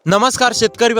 नमस्कार शेतकरी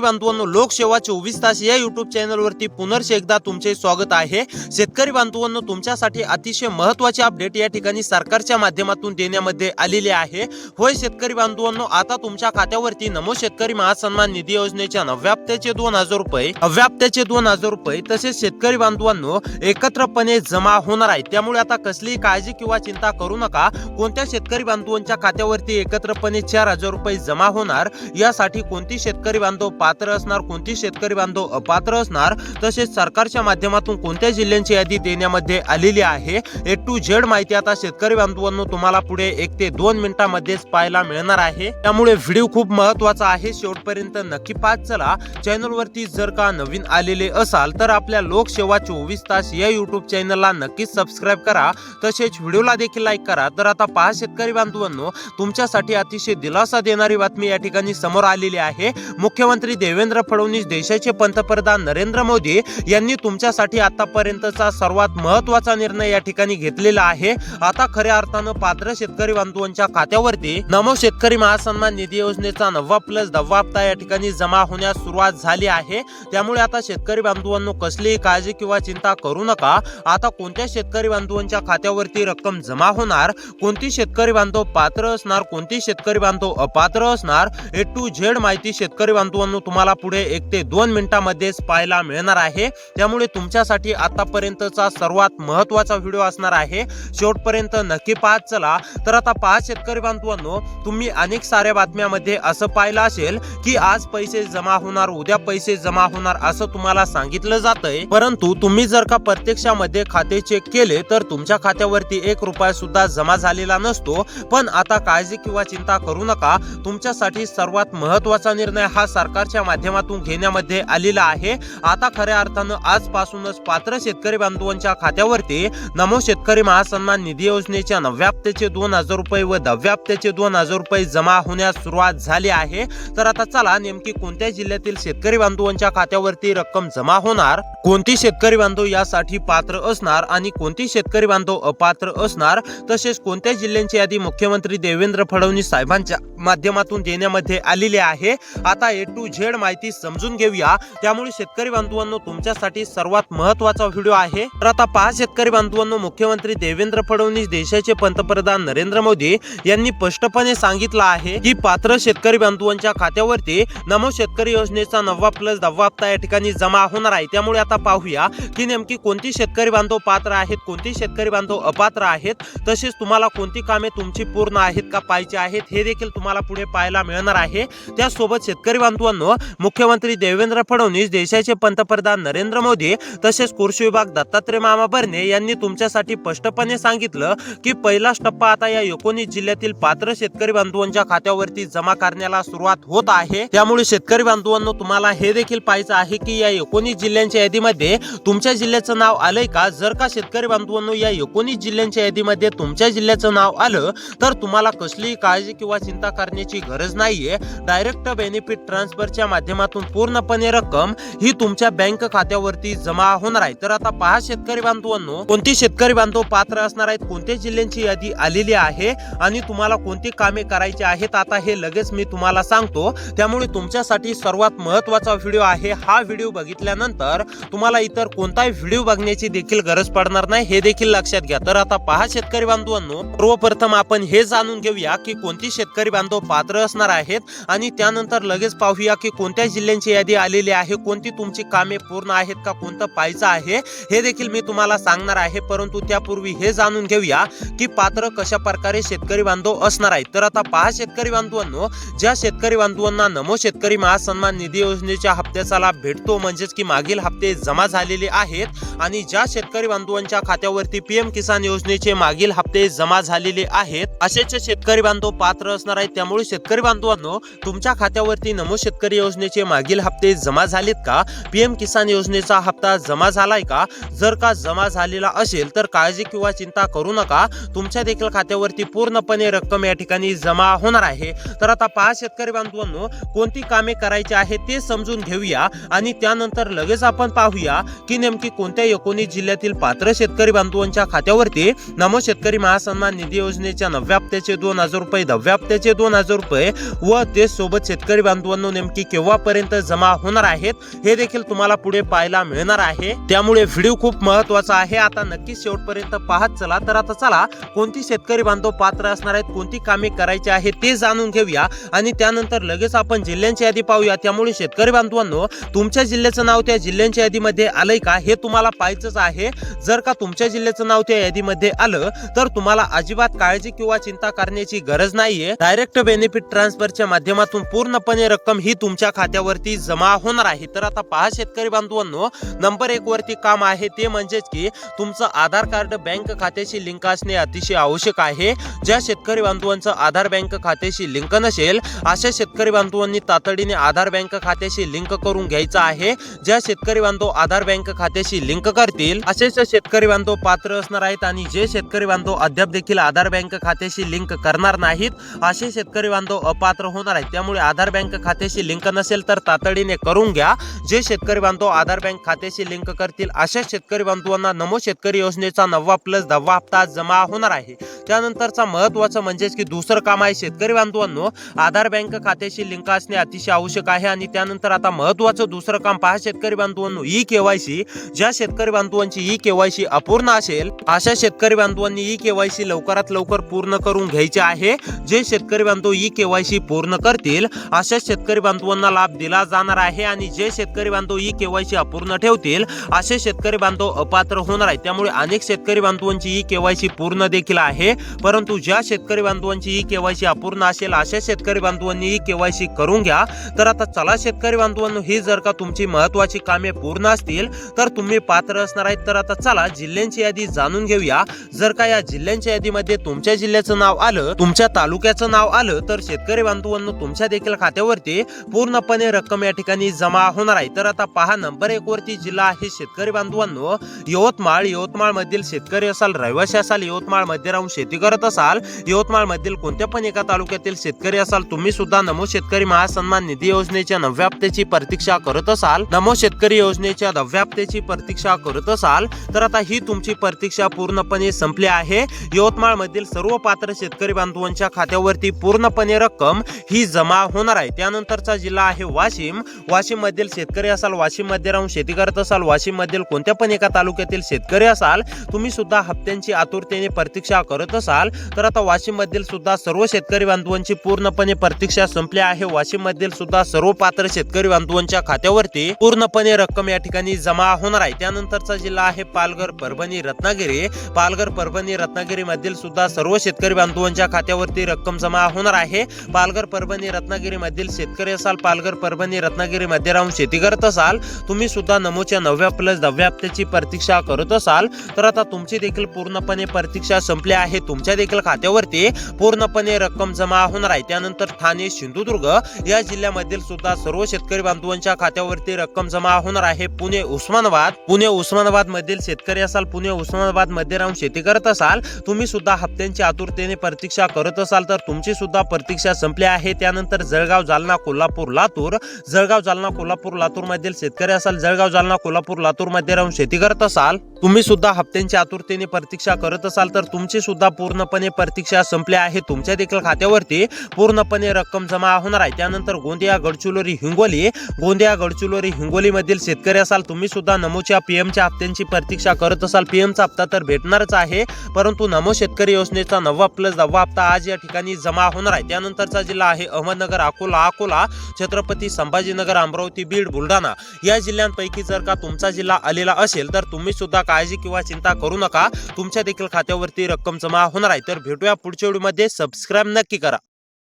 बांधवांनो लोकसेवा 24 तास या युट्यूब चॅनलवरती पुनर्ष एकदा तुमचे स्वागत आहे। शेतकरी बांधवांनो तुमच्यासाठी अतिशय महत्त्वाचे अपडेट या ठिकाणी सरकारच्या माध्यमातून देण्यामध्ये आलेले आहे। होय शेतकरी बांधवांनो, आता तुमच्या खात्यावरती नमो शेतकरी महासन्मान निधी योजनेच्या 9व्या हप्त्याचे 2000 रुपये 10व्या हप्त्याचे 2000 रुपये तसेच शेतकरी बांधवांनो एकत्रपणे जमा होणार आहे। त्यामुळे आता कसलीही काळजी किंवा चिंता करू नका। कोणत्या शेतकरी बांधवांच्या खात्यावरती एकत्रपणे 4000 रुपये जमा होणार, यासाठी कोणती शेतकरी बांधव पात्र असणार, कोणती शेतकरी बांधव अपात्र असणार, तसेच सरकारच्या माध्यमातून कोणत्या जिल्ह्यांची यादी देण्यामध्ये आलेली आहे, ए टू झेड माहिती आता शेतकरी बांधवांनो तुम्हाला पुढे 1 ते 2 मिनिटांमध्येच पाहायला मिळणार आहे। त्यामुळे व्हिडिओ खूप महत्त्वाचा आहे, शेवटपर्यंत नक्की पाहत चला। चॅनलवरती जर का नवीन आलेले असाल तर आपल्या लोकसेवा 24 तास या युट्यूब चॅनलला नक्कीच सबस्क्राइब करा, तसेच व्हिडिओला देखील लाईक करा। तर आता पहा शेतकरी बांधवांनो, तुमच्यासाठी अतिशय दिलासा देणारी बातमी या ठिकाणी समोर आलेली आहे। मुख्यमंत्री देवेंद्र फडणवीस, देशाचे पंतप्रधान नरेंद्र मोदी यांनी तुमच्यासाठी आतापर्यंतचा सर्वात महत्त्वाचा निर्णय या ठिकाणी घेतलेला आहे। आता खऱ्या अर्थानं पात्र शेतकरी बांधवांच्या खात्यावरती नमो शेतकरी महासन्मान निधी योजनेचा 9वा प्लस 10वा हप्ता या ठिकाणी जमा होण्यास सुरुवात झाली आहे। त्यामुळे आता शेतकरी बांधवांनो कसलीही काळजी किंवा चिंता करू नका। आता कोणत्या शेतकरी बांधवांच्या खात्यावरती रक्कम जमा होणार, कोणती शेतकरी बांधव पात्र असणार, कोणती शेतकरी बांधव अपात्र असणार, ए टू झेड माहिती शेतकरी बांधवांनो तुम्हाला पुढे 1 ते 2 मिनिटांमध्येच पाहायला मिळणार आहे। त्यामुळे तुमच्यासाठी आतापर्यंतचा सर्वात महत्त्वाचा व्हिडिओ असणार आहे, शेवटपर्यंत नक्की पाहत चला। तर आता पहा शेतकरी बांधवांनो, तुम्ही अनेक साऱ्या बातम्यांमध्ये असं पाहिलं असेल की आज पैसे जमा होणार, उद्या पैसे जमा होणार असं तुम्हाला सांगितलं जातंय, परंतु तुम्ही जर का प्रत्यक्षामध्ये खाते चेक केले तर तुमच्या खात्यावरती 1 रुपया सुद्धा जमा झालेला नसतो। पण आता काळजी किंवा चिंता करू नका, तुमच्यासाठी सर्वात महत्त्वाचा निर्णय हा सरकारच्या माध्यमातून घेण्यामध्ये आलेला आहे। आता खऱ्या अर्थानं आजपासूनच पात्र शेतकरी बांधवांच्या खात्यावरती नमो शेतकरी महासन्मान निधी योजनेच्या 9व्या हप्त्याचे 2000 रुपये व 10व्या हप्त्याचे 2000 रुपये जमा होण्यास सुरुवात झाली आहे। तर आता चला, नेमकी कोणत्या जिल्ह्यातील शेतकरी बांधवांच्या खात्यावरती रक्कम जमा होणार, कोणती शेतकरी बांधव यासाठी पात्र असणार आणि कोणती शेतकरी बांधव अपात्र असणार, तसेच कोणत्या जिल्ह्यांची यादी मुख्यमंत्री देवेंद्र फडणवीस साहेबांच्या माध्यमातून देण्यामध्ये आलेली आहे। आता ए टू झेड माहिती समजून घेऊया। त्यामुळे शेतकरी बांधवांनो तुमच्यासाठी सर्वात महत्त्वाचा व्हिडिओ आहे। तर आता पहा शेतकरी बांधवांनो, मुख्यमंत्री देवेंद्र फडणवीस, देशाचे पंतप्रधान नरेंद्र मोदी यांनी स्पष्टपणे सांगितलं आहे की पात्र शेतकरी बांधवांच्या खात्यावरती नमो शेतकरी योजनेचा 9वा प्लस 10वा हप्ता या ठिकाणी जमा होणार आहे। त्यामुळे आता पाहूया की नेमकी कोणती शेतकरी बांधव पात्र आहेत, कोणती शेतकरी बांधव अपात्र आहेत, तसेच तुम्हाला कोणती कामे तुमची पूर्ण आहेत का पाहिजे आहेत हे देखील तुम्हाला पुढे पाहायला मिळणार आहे। त्यासोबत शेतकरी बांधवांनो, मुख्यमंत्री देवेंद्र फडणवीस, देशाचे पंतप्रधान नरेंद्र मोदी तसेच कृषी विभाग दत्तात्रय मामा भरणे यांनी तुमच्यासाठी स्पष्टपणे सांगितलं की पहिला टप्पा आता या 19 जिल्ह्यातील पात्र शेतकरी बांधवांच्या खात्यावरती जमा करण्याला सुरुवात होत आहे। त्यामुळे शेतकरी बांधवांनो तुम्हाला हे देखील पाहायचं आहे की या 19 जिल्ह्यांच्या यादीमध्ये तुमच्या जिल्ह्याचं नाव आलंय का। जर का शेतकरी बांधवांनो या 19 जिल्ह्यांच्या यादीमध्ये तुमच्या जिल्ह्याचं नाव आलं तर तुम्हाला कसलीही काळजी किंवा चिंता करण्याची गरज नाहीये। डायरेक्ट बेनिफिट ट्रान्सफरच्या माध्यमातून पूर्णपणे रक्कम ही तुमच्या बँक खात्यावरती जमा होणार आहे। तर आता पहा शेतकरी बांधवांनो, कोणती शेतकरी बांधव पात्र असणार आहेत, कोणत्या जिल्ह्यांची यादी आलेली आहे आणि तुम्हाला कोणती कामे करायची आहेत, आता हे लगेच मी तुम्हाला सांगतो। त्यामुळे तुमच्यासाठी सर्वात महत्त्वाचा व्हिडिओ आहे। हा व्हिडिओ बघितल्यानंतर तुम्हाला इतर कोणताही व्हिडिओ बघण्याची देखील गरज पडणार नाही, हे देखील लक्षात घ्या। तर आता पहा शेतकरी बांधवांनो, सर्वप्रथम आपण हे जाणून घेऊया की कोणती शेतकरी बांधव पात्र असणार आहेत आणि त्यानंतर लगेच पाहूया की कोणत्या जिल्ह्यांची यादी आलेली आहे, कोणती तुमची कामे पूर्ण आहेत का, कोणतं पाहायचं आहे हे देखील मी तुम्हाला सांगणार आहे। परंतु त्यापूर्वी हे जाणून घेऊया की पात्र कशा प्रकारे शेतकरी बांधव असणार आहेत। तर आता पहा शेतकरी बांधवांनो, ज्या शेतकरी बांधवांना नमो शेतकरी महासन्मान निधी योजनेच्या हप्त्याचा लाभ भेटतो, म्हणजेच की मागील हप्ते जमा झालेले आहेत आणि ज्या शेतकरी बांधवांच्या खात्यावरती पीएम किसान योजनेचे मागील हप्ते जमा झालेले आहेत, असेच शेतकरी बांधव पात्र असणार आहेत। त्यामुळे शेतकरी बांधवांनो, तुमच्या खात्यावरती नमो शेतकरी योजनेचे मागील हप्ते जमा झालेत का, पीएम किसान योजनेचा हप्ता जमा झालाय का। जर का जमा झालेला असेल तर काळजी किंवा चिंता करू नका, तुमच्या देखील खात्यावरती पूर्णपणे रक्कम या ठिकाणी जमा होणार आहे। तर आता पहा शेतकरी बांधवांनो, कोणती कामे करायची आहे ते समजून घेऊया आणि त्यानंतर लगेच आपण पाहूया की नेमकी कोणत्या 19 जिल्ह्यातील पात्र शेतकरी बांधवांच्या खात्यावरती नमो शेतकरी महासन्मान निधी योजनेच्या 9व्या हप्त्याचे 2000 रुपये, 10व्या हप्त्याचे 2000 रुपये व हप्ते सोबत शेतकरी बांधवांनो नेमकी केव्हापर्यंत जमा होणार आहेत हे देखील तुम्हाला पुढे पाहायला मिळणार आहे। त्यामुळे व्हिडिओ खूप महत्त्वाचा आहे, आता नक्की शेवटपर्यंत पाहत चला। तर आता चला कोणती शेतकरी बांधव पात्र असणार आहेत, कोणती कामे करायची आहे ते जाणून घेऊया आणि त्यानंतर लगेच आपण जिल्ह्यांची यादी पाहूया। त्यामुळे शेतकरी बांधवांनो तुमच्या जिल्ह्याचं नाव त्या जिल्ह्यांच्या यादीमध्ये आलंय का हे तुम्हाला पाहायचंच आहे। जर का तुमच्या जिल्ह्याचं नाव त्या यादीमध्ये आलं तर तुम्हाला अजिबात काळजी किंवा चिंता करण्याची गरज नाहीये। डायरेक्ट बेनिफिट ट्रान्सफरच्या माध्यमातून पूर्णपणे रक्कम ही तुमच्या खात्यावरती जमा होणार आहे। तर आता पहा शेतकरी बांधवांनो, नंबर 1 वरती काम आहे ते म्हणजेच की तुमचं आधार कार्ड बँक खात्याशी लिंक असणे अतिशय आवश्यक आहे। ज्या शेतकरी बांधवांचं आधार बँक खात्याशी लिंक नसेल अशा शेतकरी बांधवांनी तातडीने आधार बँक खात्याशी लिंक करून घ्यायचं आहे। ज्या शेतकरी बांधव आधार बँक खात्याशी लिंक करतील असेच शेतकरी बांधव पात्र असणार आहेत आणि जे शेतकरी बांधव अद्याप देखील आधार बँक खात्याशी लिंक करणार नाहीत असे शेतकरी बांधव अपात्र होणार आहेत। त्यामुळे आधार बँक खात्याशी लिंक नसेल तर तातडीने करून घ्या। जे शेतकरी बांधव आधार बँक खात्याशी लिंक करतील अशा शेतकरी बांधवांना नमो शेतकरी योजनेचा 9वा प्लस 10वा हप्ता जमा होणार आहे। त्यानंतरचा महत्त्वाचं म्हणजेच की दुसरं काम आहे शेतकरी बांधवांनो, आधार बँक खात्याशी लिंक असणे अतिशय आवश्यक आहे। आणि त्यानंतर आता महत्त्वाचं दुसरं काम पहा शेतकरी बांधवांनो, ई केवायसी। ज्या शेतकरी बांधवांची ई केवायसी अपूर्ण असेल अशा शेतकरी बांधवांनी ई केवायसी लवकरात लवकर पूर्ण करून घ्यायचे आहे। जे शेतकरी बांधव ई केवायसी पूर्ण करतील अशा शेतकरी बांधवांना लाभ दिला जाणार आहे आणि जे शेतकरी बांधव ई केवायसी अपूर्ण ठेवतील असे शेतकरी बांधव अपात्र होणार आहेत। त्यामुळे अनेक शेतकरी बांधवांची ई केवायसी पूर्ण देखील आहे, परंतु ज्या शेतकरी बांधवांची ई केवायसी अपूर्ण असेल अशा शेतकरी बांधवांनी ई केवायसी करून घ्या। तर आता चला शेतकरी बांधवांनो, ही जर का तुमची महत्त्वाची कामे पूर्ण असतील तर तुम्ही पात्र असणार आहेत। तर आता चला जिल्ह्यांची यादी जाणून घेऊया। जर का या जिल्ह्यांच्या यादीमध्ये तुमच्या जिल्ह्याचं नाव आलं, तुमच्या तालुक्याचं नाव आलं तर शेतकरी बांधवांनो तुमच्या देखील खात्यावरती पूर्णपणे रक्कम या ठिकाणी जमा होणार आहे। तर आता पहा नंबर 1 वरती जिल्हा आहे शेतकरी बांधवांनो यवतमाळ। यवतमाळ मधील शेतकरी असाल, रहिवासी असाल, यवतमाळ मध्ये राहून शेती करत असाल, यवतमाळ मधील कोणत्या पण एका तालुक्यातील शेतकरी असाल, तुम्ही सुद्धा नमो शेतकरी महासन्मान निधी योजनेच्या 9व्या हप्त्याची प्रतीक्षा करत असाल, नमो शेतकरी योजनेच्या 10व्या हप्त्याची प्रतीक्षा करत असाल तर आता ही तुमची प्रतीक्षा पूर्णपणे संपली आहे। यवतमाळ मधील सर्व पात्र शेतकरी बांधवांच्या खात्यावरती पूर्णपणे रक्कम ही जमा होणार आहे। त्यानंतरचा जिल्हा आहे वाशिम। वाशिम मधील शेतकरी असाल, वाशिम मध्ये राहून शेती करत असाल, वाशिम मधील कोणत्या पण एका तालुक्यातील शेतकरी असाल, तुम्ही सुद्धा हप्त्यांची आतुरतेने प्रतीक्षा करत असाल तर आता वाशिम मधील सुद्धा सर्व शेतकरी बांधवांची पूर्णपणे प्रतीक्षा संपली आहे। वाशिम मधील सुद्धा सर्व पात्र शेतकरी बांधवांच्या खात्यावरती पूर्णपणे रक्कम या ठिकाणी जमा होणार आहे। त्यानंतरचा जिल्हा आहे पालघर, परभणी, रत्नागिरी। पालघर, परभणी, रत्नागिरी मधील सुद्धा सर्व शेतकरी बांधवांच्या खात्यावरती रक्कम जमा होणार आहे। पालघर, परभणी, रत्नागिरी मधील शेतकरी असाल, पालघर, परभणी, रत्नागिरी मध्ये राहून शेती करत असाल, तुम्ही सुद्धा नमोच्या 9व्या प्लस 10व्या हप्त्याची प्रतीक्षा करत असाल तर आता तुमची देखील पूर्णपणे प्रतीक्षा संपली आहे। तुमच्या देखील खात्यावरती पूर्णपणे रक्कम जमा होणार आहे। त्यानंतर ठाणे, सिंधुदुर्ग या जिल्ह्यामधील सुद्धा सर्व शेतकरी बांधवांच्या खात्यावरती रक्कम जमा होणार आहे। पुणे, उस्मानाबाद। पुणे, उस्मानाबाद मधील शेतकरी असाल, पुणे, उस्मानाबाद मध्ये राहून शेती करत असाल, तुम्ही सुद्धा हप्त्यांची आतुरतेने प्रतीक्षा करत असाल तर तुमची सुद्धा प्रतीक्षा संपली आहे। त्यानंतर जळगाव, जालना, कोल्हापूर, लातूर। जळगाव, जालना, कोल्हापूर, लातूर मधील शेतकरी असाल, जळगाव, जालना, कोल्हापूर, लातूर मध्ये राहून शेती करत असाल, तुम्ही सुद्धा हप्त्यांची आतुरतेने प्रतीक्षा करत असाल तर तुमची सुद्धा पूर्णपणे प्रतीक्षा संपली आहे। तुमच्या देखील खात्यावरती पूर्णपणे रक्कम जमा होणार आहे। त्यानंतर गोंदिया, गडचिरोली, हिंगोली। गोंदिया, गडचिरोली, हिंगोली मधील शेतकरी असाल, तुम्ही सुद्धा नमोच्या पीएमच्या हप्त्यांची प्रतीक्षा करत असाल। पीएमचा हप्ता तर भेटणारच आहे, परंतु नमो शेतकरी योजनेचा 9वा प्लस 10वा हप्ता आज या ठिकाणी जमा होणार आहे। त्यानंतरचा जिल्हा आहे अहमदनगर, अकोला, छत्रपती संभाजीनगर, अमरावती, बीड, बुलढाणा या जिल्ह्यांपैकी जर का तुमचा जिल्हा आलेला असेल तर तुम्ही सुद्धा काळजी किंवा चिंता करू नका, तुमच्या देखील खात्यावरती रक्कम जमा होणार आहे। तर भेटूया पुढच्या व्हिडिओमध्ये, सबस्क्राइब नक्की करा।